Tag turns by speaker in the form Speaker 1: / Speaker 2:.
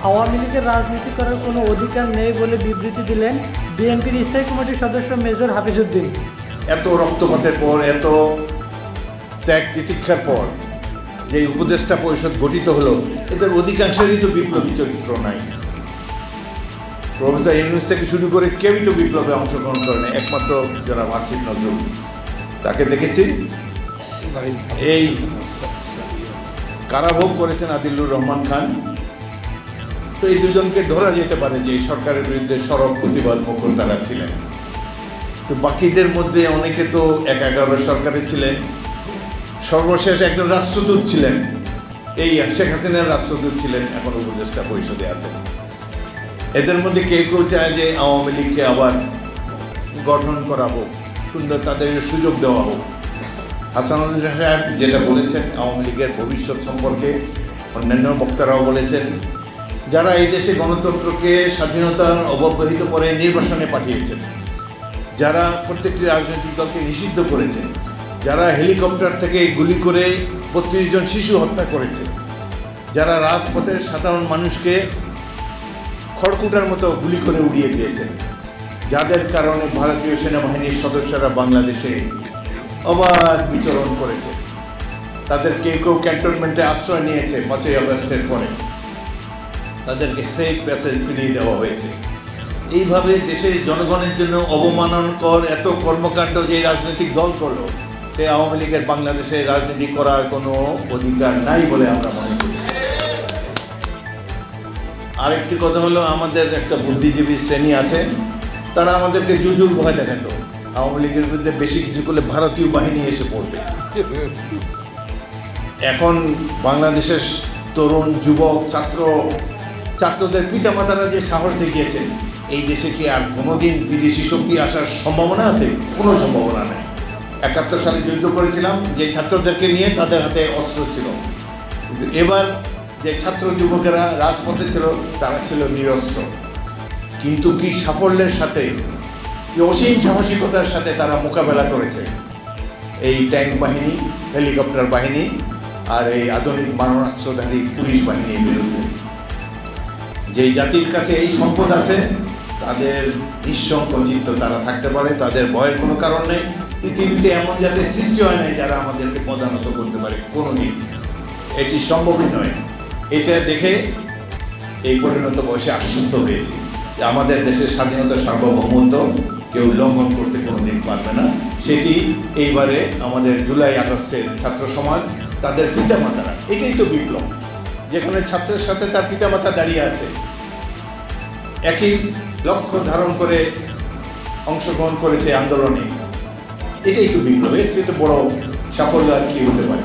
Speaker 1: আওয়ামী লীগের রাজনীতি করার কোনো অধিকার নেই বলে বিবৃতি দিলেন বিএনপির স্থায়ী কমিটির সদস্য মেজর হাফিজউদ্দিন।
Speaker 2: এত রক্তপাতের পর, এত ত্যাগ তিতিক্ষার পর যে উপদেষ্টা পরিষদ গঠিত হলো, এদের অধিকাংশেরই তো বিপ্লবী চরিত্র নাই। প্রফেসর ইউনূস থেকে শুরু করে কেউই তো বিপ্লবে অংশগ্রহণ করেনি, একমাত্র যারা আসিফ নজরুল, তাকে দেখেছি। এই কারাভোগ করেছেন আদিলুর রহমান খান। তো এই দুজনকে ধরা যেতে পারে যে সরকারের বিরুদ্ধে সরব প্রতিবাদ মুখর তারা ছিলেন। তো বাকিদের মধ্যে অনেকে তো 11 সরকারে ছিলেন, সর্বশেষ একজন রাষ্ট্রদূত ছিলেন, এই শেখ হাসিনার রাষ্ট্রদূত ছিলেন, এখন উপদেষ্টা পরিষদে আছেন। এদের মধ্যে কেউ কেউ চায় যে আওয়ামী লীগকে আবার গঠন করা হোক, সুন্দর তাদের সুযোগ দেওয়া হোক। হাসানুল সাহেব যেটা বলেছেন আওয়ামী লীগের ভবিষ্যৎ সম্পর্কে, অন্যান্য বক্তারাও বলেছেন, যারা এই দেশে গণতন্ত্রকে স্বাধীনতার অব্যবহিত পরে নির্বাসনে পাঠিয়েছেন, যারা প্রত্যেকটি রাজনৈতিক দলকে নিষিদ্ধ করেছেন, যারা হেলিকপ্টার থেকে গুলি করে 32 জন শিশু হত্যা করেছে, যারা রাজপথের সাধারণ মানুষকে খড়কুটার মতো গুলি করে উড়িয়ে দিয়েছেন, যাদের কারণে ভারতীয় সেনাবাহিনীর সদস্যরা বাংলাদেশে অবাধ বিচরণ করেছে, তাদের কেউ কেউ ক্যান্টনমেন্টে আশ্রয় নিয়েছে 5ই আগস্টের পরে, তাদেরকে সেফ প্যাসেজ ফিরিয়ে দেওয়া হয়েছে। এইভাবে দেশের জনগণের জন্য অবমাননাকর এত কর্মকাণ্ড যে রাজনৈতিক দল করলো, সে আওয়ামী লীগের বাংলাদেশে রাজনীতি করার কোনো অধিকার নাই বলে আমরা মনে করি। আরেকটি কথা হলো, আমাদের একটা বুদ্ধিজীবী শ্রেণী আছে, তারা আমাদেরকে জুজুর ভয় দেখাতো, আওয়ামী লীগের বিরুদ্ধে বেশি কিছু করলে ভারতীয় বাহিনী এসে পড়বে। এখন বাংলাদেশের তরুণ যুবক ছাত্রদের পিতামাতারা যে সাহস দেখিয়েছেন, এই দেশে কি আর কোনোদিন বিদেশি শক্তি আসার সম্ভাবনা আছে? কোনো সম্ভাবনা নেই। 71 সালে যুদ্ধ করেছিলাম যে ছাত্রদেরকে নিয়ে, তাদের হাতে অস্ত্র ছিল, কিন্তু এবার যে ছাত্র যুবকেরা রাজপথে ছিল তারা ছিল নিরস্ত্র, কিন্তু কি সাফল্যের সাথে, কি অসীম সাহসিকতার সাথে তারা মোকাবেলা করেছে এই ট্যাঙ্ক বাহিনী, হেলিকপ্টার বাহিনী আর এই আধুনিক মারণাস্ত্রধারী পুলিশ বাহিনীর বিরুদ্ধে। যেই জাতির কাছে এই সম্পদ আছে, তাদের নিঃসংকোচিত তারা থাকতে পারে, তাদের ভয়ের কোনো কারণ নেই। পৃথিবীতে এমন জাতির সৃষ্টি হয় নাই যারা আমাদেরকে পদানত করতে পারে, কোনোদিন এটি সম্ভবই নয়। এটা দেখে এই পরিণত বয়সে আশ্বস্ত হয়েছি যে আমাদের দেশের স্বাধীনতা সার্বভৌমত্ব কেউ লঙ্ঘন করতে কোনোদিন পারবে না। সেটি এইবারে আমাদের জুলাই আগস্টের ছাত্র সমাজ, তাদের পিতামাতারা, এটাই তো বিপ্লব, যেখানে ছাত্রের সাথে তার পিতামাতা দাঁড়িয়ে আছে, একই লক্ষ্য ধারণ করে অংশগ্রহণ করেছে আন্দোলনে, এটাই তো বিপ্লব। এর চেয়ে বড় সাফল্য আর কি হতে পারে?